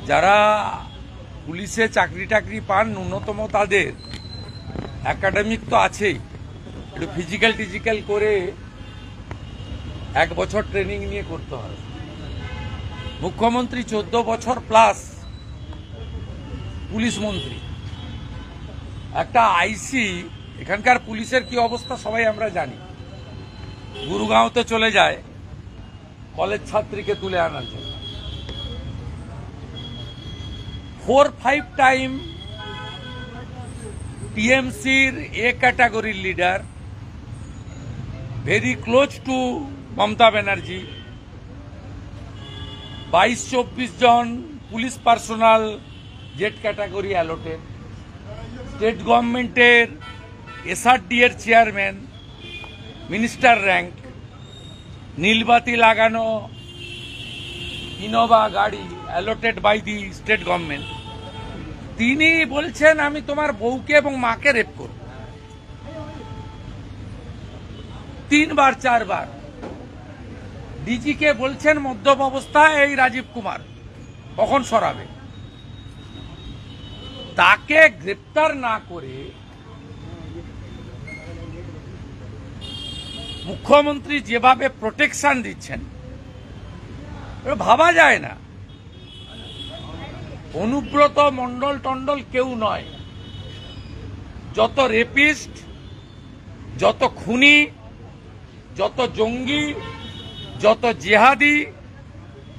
যারা পুলিশে চাকরি টাকরি পান ন্যূনতম তাদের একাডেমিক তো আছেই, একটু ফিজিক্যাল টিজিক্যাল করে 1 বছর ট্রেনিং নিয়ে করতে হয়। মুখ্যমন্ত্রী 14 বছর প্লাস পুলিশ মন্ত্রী, একটা আইসি। এখানকার পুলিশের কি অবস্থা সবাই আমরা জানি। গুরুগাঁওতে চলে যায় কলেজ ছাত্রীকে তুলে আনার জন্য। 4-5 টাইম টিএমসির এ ক্যাটাগরির leader, very close to Mamata Banerjee. 22-24 জন police personnel Z category allotted. State গভর্নমেন্টের এসআরডি এর চেয়ারম্যান, মিনিস্টার র্যাঙ্ক, নীলবাতি লাগানো ইনোভা গাড়ি allotted by the state government. তিনি বলছেন আমি তোমার বউকে এবং মাকে রেপ করব। 3-4 বার ডিজিকে বলছেন মদ্যপ অবস্থায় এই রাজীব কুমার কখন সরাবে। তাকে গ্রেপ্তার না করে মুখ্যমন্ত্রী যেভাবে প্রোটেকশন দিচ্ছেন ভাবা যায় না। অনুব্রত মণ্ডল টন্ডল কেউ নয়। যত রেপিস্ট, যত খুনি, যত জঙ্গি, যত জিহাদি,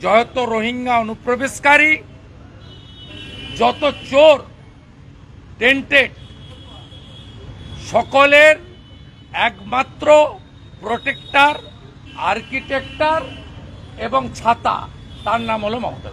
যত রোহিঙ্গা অনুপ্রবেশকারী, যত চোর টেন্টেড, সকলের একমাত্র প্রোটেক্টর, আর্কিটেক্টর এবং ছাতা, তার নাম হলো মমতা।